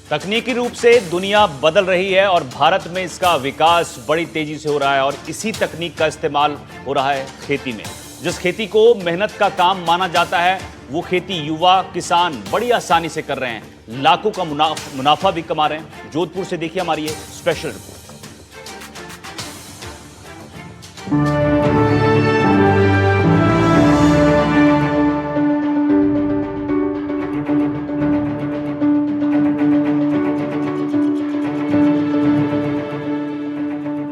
तकनीकी रूप से दुनिया बदल रही है और भारत में इसका विकास बड़ी तेजी से हो रहा है और इसी तकनीक का इस्तेमाल हो रहा है खेती में। जिस खेती को मेहनत का काम माना जाता है वो खेती युवा किसान बड़ी आसानी से कर रहे हैं, लाखों का मुनाफा भी कमा रहे हैं। जोधपुर से देखिए हमारी ये स्पेशल रिपोर्ट।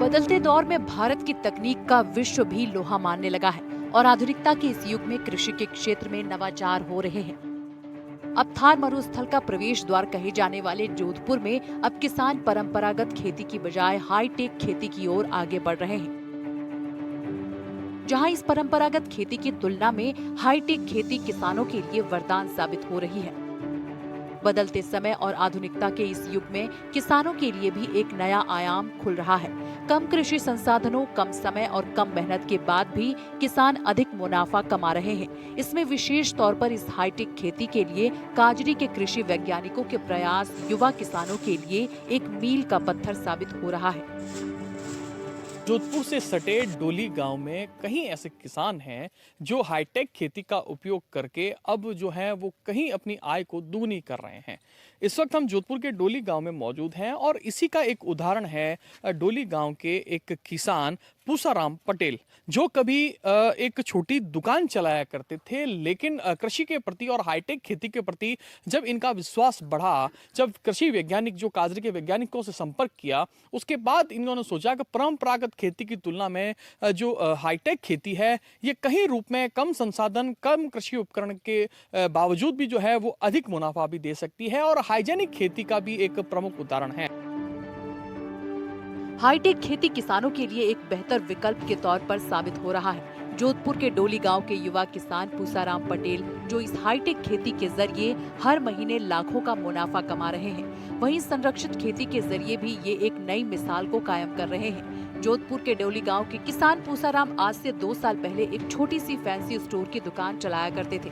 बदलते दौर में भारत की तकनीक का विश्व भी लोहा मानने लगा है और आधुनिकता के इस युग में कृषि के क्षेत्र में नवाचार हो रहे हैं। अब थार मरुस्थल का प्रवेश द्वार कहे जाने वाले जोधपुर में अब किसान परंपरागत खेती की बजाय हाईटेक खेती की ओर आगे बढ़ रहे हैं, जहां इस परंपरागत खेती की तुलना में हाईटेक खेती किसानों के लिए वरदान साबित हो रही है। बदलते समय और आधुनिकता के इस युग में किसानों के लिए भी एक नया आयाम खुल रहा है। कम कृषि संसाधनों, कम समय और कम मेहनत के बाद भी किसान अधिक मुनाफा कमा रहे हैं। इसमें विशेष तौर पर इस हाईटेक खेती के लिए काजरी के कृषि वैज्ञानिकों के प्रयास युवा किसानों के लिए एक मील का पत्थर साबित हो रहा है। जोधपुर से सटे डोली गांव में कई ऐसे किसान हैं जो हाईटेक खेती का उपयोग करके अब जो है वो कहीं अपनी आय को दुगनी कर रहे हैं। इस वक्त हम जोधपुर के डोली गांव में मौजूद हैं और इसी का एक उदाहरण है डोली गांव के एक किसान पूसाराम पटेल, जो कभी एक छोटी दुकान चलाया करते थे, लेकिन कृषि के प्रति और हाईटेक खेती के प्रति जब इनका विश्वास बढ़ा, जब कृषि वैज्ञानिक जो काजरी के वैज्ञानिकों से संपर्क किया, उसके बाद इन्होंने सोचा कि परंपरागत खेती की तुलना में जो हाईटेक खेती है ये कहीं रूप में कम संसाधन, कम कृषि उपकरण के बावजूद भी जो है वो अधिक मुनाफा भी दे सकती है और हाइजेनिक खेती का भी एक प्रमुख उदाहरण है। हाईटेक खेती किसानों के लिए एक बेहतर विकल्प के तौर पर साबित हो रहा है। जोधपुर के डोली गांव के युवा किसान पूसाराम पटेल, जो इस हाईटेक खेती के जरिए हर महीने लाखों का मुनाफा कमा रहे हैं, वहीं संरक्षित खेती के जरिए भी ये एक नई मिसाल को कायम कर रहे हैं। जोधपुर के डोली गांव के किसान पूसाराम आज से 2 साल पहले एक छोटी सी फैंसी स्टोर की दुकान चलाया करते थे,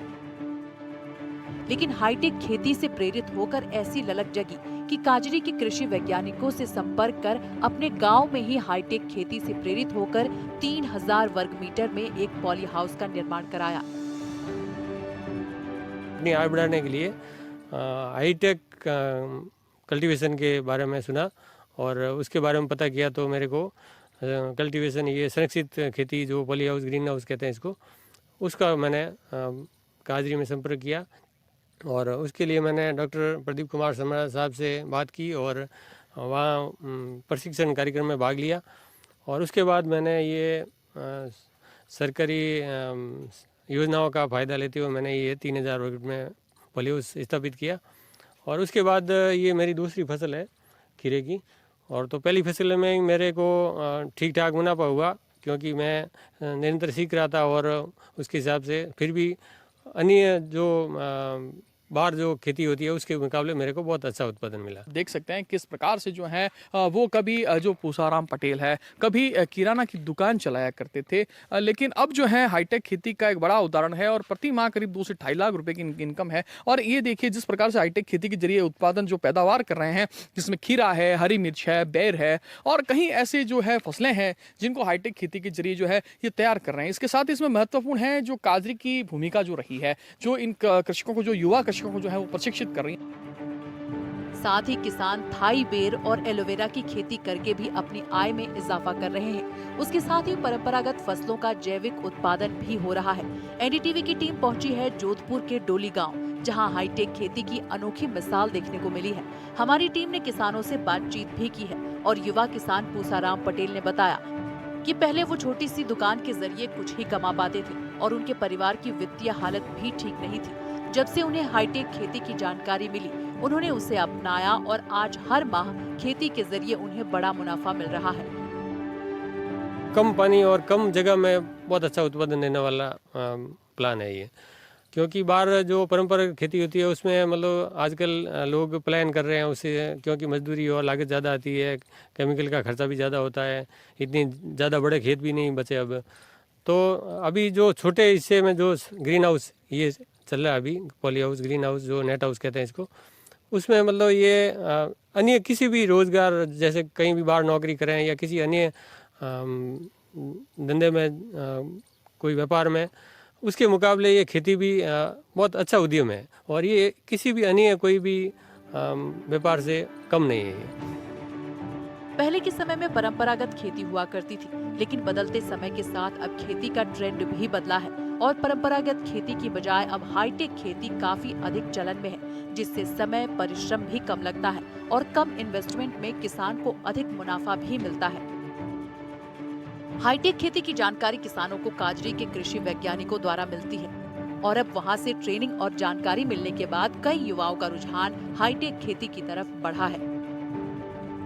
लेकिन हाईटेक खेती से प्रेरित होकर ऐसी ललक जगी कि काजरी के कृषि वैज्ञानिकों से संपर्क कर अपने गांव में ही हाईटेक खेती से प्रेरित होकर 3000 वर्ग मीटर में एक पॉली हाउस का निर्माण कराया। अपनी आय बढ़ाने के लिए हाईटेक कल्टीवेशन के बारे में सुना और उसके बारे में पता किया, तो मेरे को कल्टीवेशन, ये संरक्षित खेती जो पॉली हाउस, ग्रीन हाउस कहते हैं इसको, उसका मैंने काजरी में संपर्क किया और उसके लिए मैंने डॉक्टर प्रदीप कुमार समरा साहब से बात की और वहाँ प्रशिक्षण कार्यक्रम में भाग लिया। और उसके बाद मैंने ये सरकारी योजनाओं का फ़ायदा लेते हुए मैंने ये 3000 वर्ग में पॉली हाउस स्थापित किया। और उसके बाद ये मेरी दूसरी फसल है खीरे की, और तो पहली फसल में मेरे को ठीक ठाक मुनाफा हुआ, क्योंकि मैं निरंतर सीख रहा था और उसके हिसाब से फिर भी अन्य जो बाहर जो खेती होती है उसके मुकाबले मेरे को बहुत अच्छा उत्पादन मिला। देख सकते हैं किस प्रकार से जो है वो कभी जो पूसाराम पटेल है कभी किराना की दुकान चलाया करते थे, लेकिन अब जो है हाईटेक खेती का एक बड़ा उदाहरण है और प्रति माह करीब 2 से 2.5 लाख रुपए की इनकम है। और ये देखिए जिस प्रकार से हाईटेक खेती के जरिए उत्पादन जो पैदावार कर रहे हैं, जिसमें खीरा है, हरी मिर्च है, बेर है और कहीं ऐसे जो है फसलें हैं जिनको हाईटेक खेती के जरिए जो है ये तैयार कर रहे हैं। इसके साथ इसमें महत्वपूर्ण है जो काजरी की भूमिका जो रही है, जो इन कृषकों को, जो युवा कृषकों को जो है वो प्रशिक्षित कर रही है। साथ ही किसान थाई बेर और एलोवेरा की खेती करके भी अपनी आय में इजाफा कर रहे हैं। उसके साथ ही परंपरागत फसलों का जैविक उत्पादन भी हो रहा है। एनडीटीवी की टीम पहुंची है जोधपुर के डोली गांव, जहां हाईटेक खेती की अनोखी मिसाल देखने को मिली है। हमारी टीम ने किसानों से बातचीत भी की है और युवा किसान पूसाराम पटेल ने बताया कि पहले वो छोटी सी दुकान के जरिए कुछ ही कमा पाते थे और उनके परिवार की वित्तीय हालत भी ठीक नहीं थी। जब से उन्हें हाईटेक खेती की जानकारी मिली, उन्होंने उसे अपनाया और आज हर माह खेती के जरिए उन्हें बड़ा मुनाफा मिल रहा है। कम पानी और कम जगह में बहुत अच्छा उत्पादन देने वाला प्लान है ये, क्योंकि बाहर जो परंपरागत खेती होती है उसमें मतलब आजकल लोग प्लान कर रहे हैं उससे, क्योंकि मजदूरी और लागत ज़्यादा आती है, केमिकल का खर्चा भी ज़्यादा होता है, इतनी ज़्यादा बड़े खेत भी नहीं बचे अब। तो अभी जो छोटे हिस्से में जो ग्रीन हाउस ये चल रहा है अभी, पॉली हाउस, ग्रीन हाउस, जो नेट हाउस कहते हैं इसको, उसमें मतलब ये अन्य किसी भी रोज़गार, जैसे कहीं भी बाहर नौकरी करें या किसी अन्य धंधे में, कोई व्यापार में, उसके मुकाबले ये खेती भी बहुत अच्छा उद्यम है और ये किसी भी अन्य कोई भी व्यापार से कम नहीं है ये। पहले के समय में परंपरागत खेती हुआ करती थी, लेकिन बदलते समय के साथ अब खेती का ट्रेंड भी बदला है और परंपरागत खेती की बजाय अब हाईटेक खेती काफी अधिक चलन में है, जिससे समय, परिश्रम भी कम लगता है और कम इन्वेस्टमेंट में किसान को अधिक मुनाफा भी मिलता है। हाईटेक खेती की जानकारी किसानों को काजरी के कृषि वैज्ञानिकों द्वारा मिलती है और अब वहां से ट्रेनिंग और जानकारी मिलने के बाद कई युवाओं का रुझान हाईटेक खेती की तरफ बढ़ा है।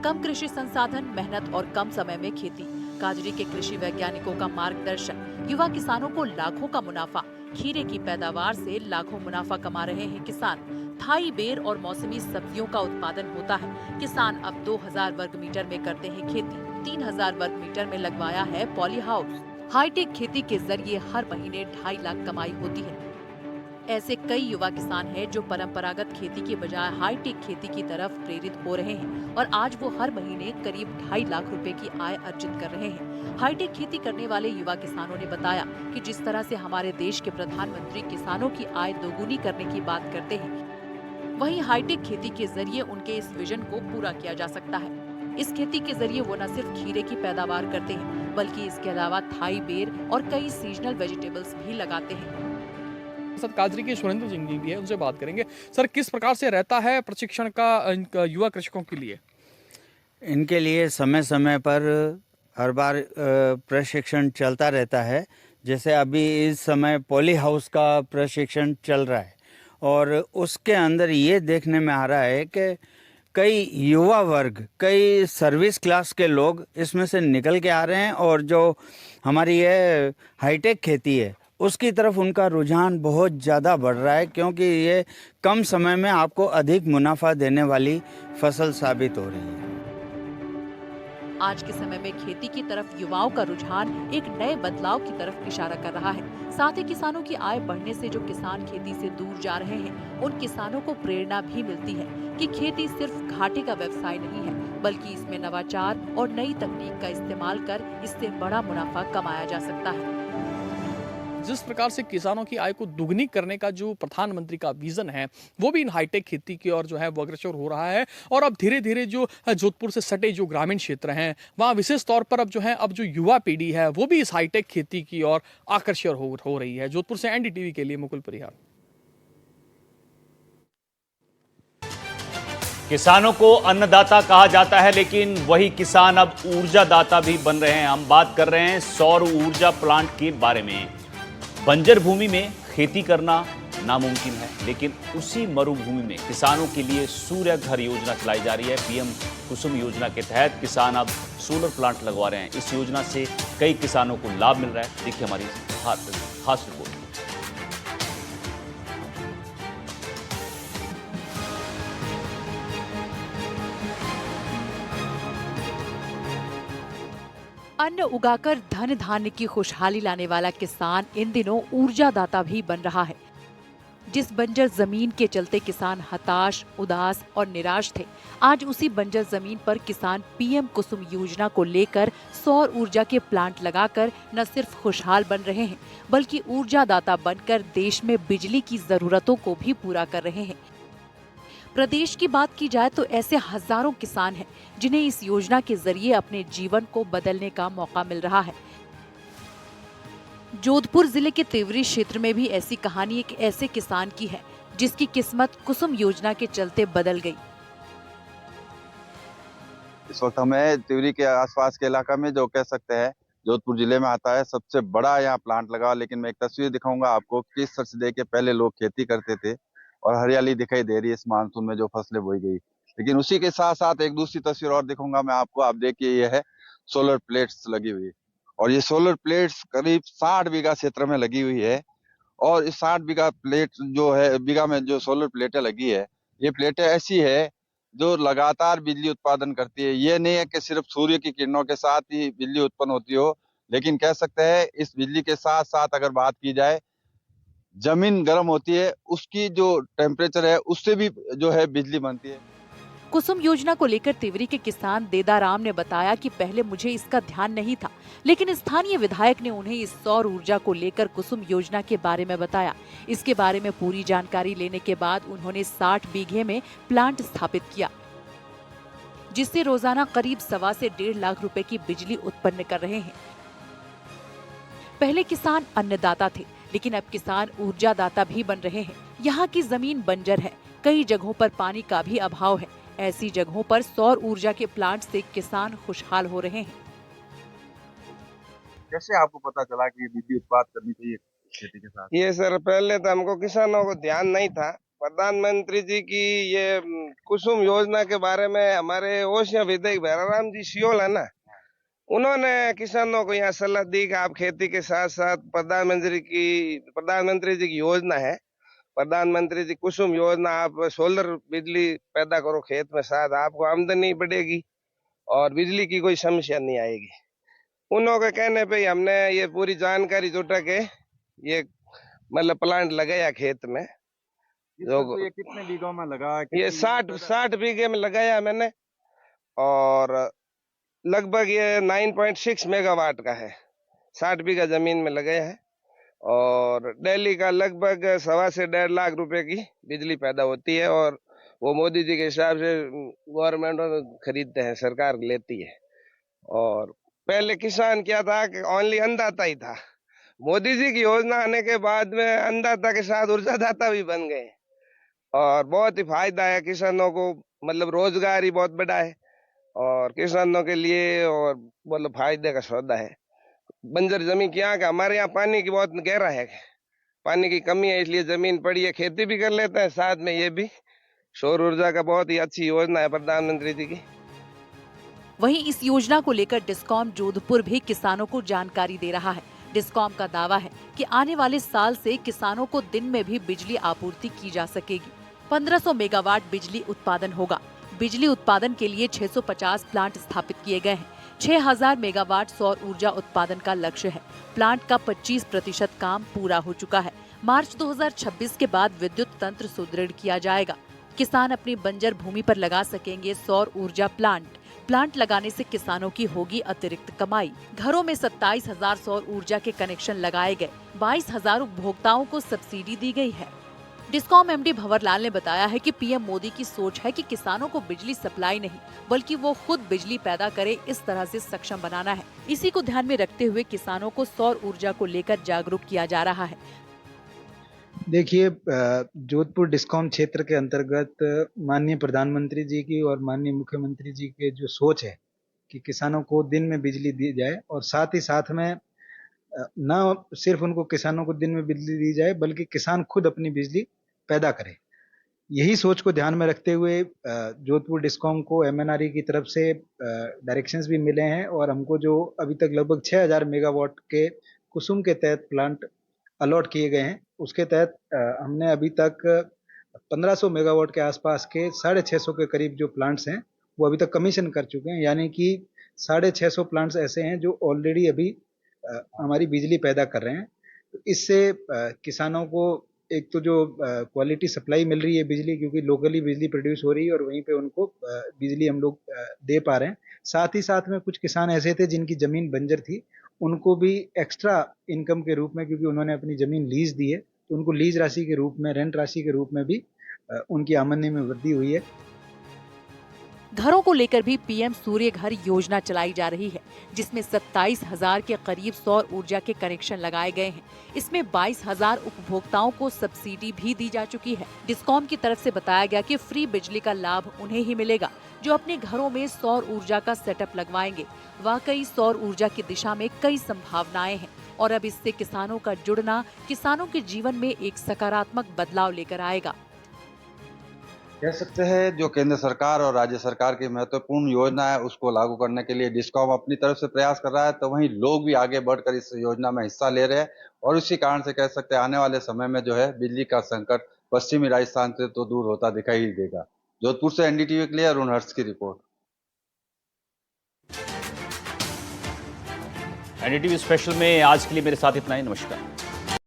कम कृषि संसाधन, मेहनत और कम समय में खेती, काजरी के कृषि वैज्ञानिकों का मार्गदर्शन, युवा किसानों को लाखों का मुनाफा। खीरे की पैदावार से लाखों मुनाफा कमा रहे हैं किसान। थाई बेर और मौसमी सब्जियों का उत्पादन होता है। किसान अब 2000 वर्ग मीटर में करते हैं खेती, 3000 वर्ग मीटर में लगवाया है पॉली हाउस। हाईटेक खेती के जरिए हर महीने 2.5 लाख कमाई होती है। ऐसे कई युवा किसान हैं जो परंपरागत खेती के बजाय हाईटेक खेती की तरफ प्रेरित हो रहे हैं और आज वो हर महीने करीब 2.5 लाख रुपए की आय अर्जित कर रहे हैं। हाईटेक खेती करने वाले युवा किसानों ने बताया कि जिस तरह से हमारे देश के प्रधानमंत्री किसानों की आय दोगुनी करने की बात करते हैं, वहीं हाईटेक खेती के जरिए उनके इस विजन को पूरा किया जा सकता है। इस खेती के जरिए वो न सिर्फ खीरे की पैदावार करते हैं, बल्कि इसके अलावा थाई बेर और कई सीजनल वेजिटेबल्स भी लगाते हैं। सर, काजरी के सुरेंद्र सिंह जी भी है, उनसे बात करेंगे। सर, किस प्रकार से रहता है प्रशिक्षण का युवा कृषकों के लिए? इनके लिए समय समय पर हर बार प्रशिक्षण चलता रहता है। जैसे अभी इस समय पॉली हाउस का प्रशिक्षण चल रहा है और उसके अंदर ये देखने में आ रहा है कि कई युवा वर्ग, कई सर्विस क्लास के लोग इसमें से निकल के आ रहे हैं और जो हमारी ये हाईटेक खेती है उसकी तरफ उनका रुझान बहुत ज़्यादा बढ़ रहा है, क्योंकि ये कम समय में आपको अधिक मुनाफा देने वाली फसल साबित हो रही है। आज के समय में खेती की तरफ युवाओं का रुझान एक नए बदलाव की तरफ इशारा कर रहा है। साथ ही किसानों की आय बढ़ने से जो किसान खेती से दूर जा रहे हैं, उन किसानों को प्रेरणा भी मिलती है कि खेती सिर्फ घाटे का व्यवसाय नहीं है, बल्कि इसमें नवाचार और नई तकनीक का इस्तेमाल कर इससे बड़ा मुनाफा कमाया जा सकता है। जिस प्रकार से किसानों की आय को दुगनी करने का जो प्रधानमंत्री का विजन है, वो भी इन हाईटेक खेती की ओर जो है वो अग्रसर हो रहा है और अब धीरे धीरे जो जोधपुर से सटे जो ग्रामीण क्षेत्र हैं, वहाँ विशेष तौर पर अब जो युवा पीढ़ी है वो भी इस हाईटेक खेती की ओर आकर्षित हो रही है। जोधपुर से एनडीटीवी के लिए मुकुल परिहार। किसानों को अन्नदाता कहा जाता है, लेकिन वही किसान अब ऊर्जादाता भी बन रहे हैं। हम बात कर रहे हैं सौर ऊर्जा प्लांट के बारे में। बंजर भूमि में खेती करना नामुमकिन है, लेकिन उसी मरुभूमि में किसानों के लिए सूर्य घर योजना चलाई जा रही है। पीएम कुसुम योजना के तहत किसान अब सोलर प्लांट लगवा रहे हैं। इस योजना से कई किसानों को लाभ मिल रहा है। देखिए हमारी खास रिपोर्ट। अन्न उगाकर धन धान्य की खुशहाली लाने वाला किसान इन दिनों ऊर्जादाता भी बन रहा है। जिस बंजर जमीन के चलते किसान हताश, उदास और निराश थे, आज उसी बंजर जमीन पर किसान पीएम कुसुम योजना को लेकर सौर ऊर्जा के प्लांट लगाकर न सिर्फ खुशहाल बन रहे हैं, बल्कि ऊर्जादाता बनकर देश में बिजली की जरूरतों को भी पूरा कर रहे हैं। प्रदेश की बात की जाए तो ऐसे हजारों किसान हैं जिन्हें इस योजना के जरिए अपने जीवन को बदलने का मौका मिल रहा है। जोधपुर जिले के तेवरी क्षेत्र में भी ऐसी कहानी एक ऐसे किसान की है जिसकी किस्मत कुसुम योजना के चलते बदल गई। इस वक्त हमें तिवरी के आसपास के इलाका में, जो कह सकते हैं जोधपुर जिले में आता है, सबसे बड़ा यहाँ प्लांट लगा। लेकिन मैं एक तस्वीर दिखाऊंगा आपको किस तरह के पहले लोग खेती करते थे और हरियाली दिखाई दे रही है इस मानसून में जो फसलें बोई गई। लेकिन उसी के साथ साथ एक दूसरी तस्वीर और दिखाऊंगा मैं आपको। आप देखिए, ये है सोलर प्लेट्स लगी हुई, और ये सोलर प्लेट्स करीब 60 बीघा क्षेत्र में लगी हुई है। और इस 60 बीघा में जो सोलर प्लेटें लगी है, ये प्लेटें ऐसी है जो लगातार बिजली उत्पादन करती है। ये नहीं है कि सिर्फ सूर्य की किरणों के साथ ही बिजली उत्पन्न होती हो, लेकिन कह सकते हैं इस बिजली के साथ साथ अगर बात की जाए जमीन गर्म होती है, उसकी जो टेम्परेचर है उससे भी जो है बिजली बनती है। कुसुम योजना को लेकर तिवरी के किसान देदाराम ने बताया कि पहले मुझे इसका ध्यान नहीं था, लेकिन स्थानीय विधायक ने उन्हें इस सौर ऊर्जा को लेकर कुसुम योजना के बारे में बताया। इसके बारे में पूरी जानकारी लेने के बाद उन्होंने 60 बीघे में प्लांट स्थापित किया, जिससे रोजाना करीब 1.25 से 1.5 लाख रुपए की बिजली उत्पन्न कर रहे हैं। पहले किसान अन्नदाता थे, लेकिन अब किसान ऊर्जादाता भी बन रहे हैं। यहाँ की जमीन बंजर है, कई जगहों पर पानी का भी अभाव है। ऐसी जगहों पर सौर ऊर्जा के प्लांट से किसान खुशहाल हो रहे हैं। कैसे आपको पता चला कि बिजली उत्पादन करनी चाहिए खेती के साथ? ये सर पहले तो हमको किसानों को ध्यान नहीं था। प्रधानमंत्री जी की ये कुसुम योजना के बारे में हमारे ओसिया विधायक भैराराम जी सियोल है ना, उन्होंने किसानों को यहाँ सलाह दी कि आप खेती के साथ साथ प्रधानमंत्री जी की योजना है, प्रधानमंत्री जी कुसुम योजना, आप सोलर बिजली पैदा करो खेत में, साथ आपको आमदनी बढ़ेगी और बिजली की कोई समस्या नहीं आएगी। उन्हों के कहने पे हमने ये पूरी जानकारी जुटा के ये मतलब प्लांट लगाया खेत में। तो ये कितने बीघों में लगा? ये 60 बीघे में लगाया मैंने और लगभग ये 9.6 मेगावाट का है। 60 बीघा जमीन में लगाया है और डेली का लगभग 1.25 से 1.5 लाख रुपए की बिजली पैदा होती है और वो मोदी जी के हिसाब से गवर्नमेंट खरीदते हैं, सरकार लेती है। और पहले किसान क्या था कि ओनली अन्नदाता ही था। मोदी जी की योजना आने के बाद में अन्नदाता के साथ ऊर्जादाता भी बन गए और बहुत ही फायदा है किसानों को, मतलब रोजगार ही बहुत बड़ा है और किसानों के लिए और मतलब फायदे का सौदा है। बंजर जमीन क्या है, हमारे यहाँ पानी की बहुत गहरा है, पानी की कमी है, इसलिए जमीन पड़ी है, खेती भी कर लेते हैं, साथ में ये भी सौर ऊर्जा का बहुत ही अच्छी योजना है प्रधानमंत्री जी की। वहीं इस योजना को लेकर डिस्कॉम जोधपुर भी किसानों को जानकारी दे रहा है। डिस्कॉम का दावा है कि आने वाले साल से किसानों को दिन में भी बिजली आपूर्ति की जा सकेगी। 1500 मेगावाट बिजली उत्पादन होगा। बिजली उत्पादन के लिए 650 प्लांट स्थापित किए गए हैं। 6000 मेगावाट सौर ऊर्जा उत्पादन का लक्ष्य है। प्लांट का 25% काम पूरा हो चुका है। मार्च 2026 के बाद विद्युत तंत्र सुदृढ़ किया जाएगा। किसान अपनी बंजर भूमि पर लगा सकेंगे सौर ऊर्जा प्लांट लगाने से किसानों की होगी अतिरिक्त कमाई। घरों में 27,000 सौर ऊर्जा के कनेक्शन लगाए गए। 22,000 उपभोक्ताओं को सब्सिडी दी गई है। डिस्कॉम एमडी भंवरलाल ने बताया है कि पीएम मोदी की सोच है कि किसानों को बिजली सप्लाई नहीं बल्कि वो खुद बिजली पैदा करे, इस तरह से सक्षम बनाना है। इसी को ध्यान में रखते हुए किसानों को सौर ऊर्जा को लेकर जागरूक किया जा रहा है। देखिए, जोधपुर डिस्कॉम क्षेत्र के अंतर्गत माननीय प्रधानमंत्री जी की और माननीय मुख्यमंत्री जी के जो सोच है कि किसानों को दिन में बिजली दी जाए और साथ ही साथ में न सिर्फ उनको किसानों को दिन में बिजली दी जाए बल्कि किसान खुद अपनी बिजली पैदा करे। यही सोच को ध्यान में रखते हुए जोधपुर डिस्कॉम को एमएनआरई की तरफ से डायरेक्शंस भी मिले हैं और हमको जो अभी तक लगभग 6000 मेगावाट के कुसुम के तहत प्लांट अलॉट किए गए हैं, उसके तहत हमने अभी तक 1500 मेगावाट के आसपास के 650 के करीब जो प्लांट्स हैं वो अभी तक कमीशन कर चुके हैं। यानी कि 650 प्लांट्स ऐसे हैं जो ऑलरेडी अभी हमारी बिजली पैदा कर रहे हैं। तो इससे किसानों को एक तो जो क्वालिटी सप्लाई मिल रही है बिजली, क्योंकि लोकली बिजली प्रोड्यूस हो रही है और वहीं पे उनको बिजली हम लोग दे पा रहे हैं। साथ ही साथ में कुछ किसान ऐसे थे जिनकी जमीन बंजर थी, उनको भी एक्स्ट्रा इनकम के रूप में, क्योंकि उन्होंने अपनी जमीन लीज दी है, तो उनको लीज राशि के रूप में, रेंट राशि के रूप में भी उनकी आमदनी में वृद्धि हुई है। घरों को लेकर भी पीएम सूर्य घर योजना चलाई जा रही है, जिसमें 27,000 के करीब सौर ऊर्जा के कनेक्शन लगाए गए हैं। इसमें 22,000 उपभोक्ताओं को सब्सिडी भी दी जा चुकी है। डिस्कॉम की तरफ से बताया गया कि फ्री बिजली का लाभ उन्हें ही मिलेगा जो अपने घरों में सौर ऊर्जा का सेटअप लगवाएंगे। वाकई सौर ऊर्जा की दिशा में कई संभावनाएं हैं और अब इससे किसानों का जुड़ना किसानों के जीवन में एक सकारात्मक बदलाव लेकर आएगा। कह सकते हैं जो केंद्र सरकार और राज्य सरकार की महत्वपूर्ण योजना है उसको लागू करने के लिए डिस्कॉम अपनी तरफ से प्रयास कर रहा है, तो वहीं लोग भी आगे बढ़कर इस योजना में हिस्सा ले रहे हैं और इसी कारण से कह सकते हैं आने वाले समय में जो है बिजली का संकट पश्चिमी राजस्थान से तो दूर होता दिखाई ही देगा। जोधपुर से एनडीटीवी के लिए अरुण हर्ष की रिपोर्ट। एनडीटीवी स्पेशल में आज के लिए मेरे साथ इतना ही। नमस्कार।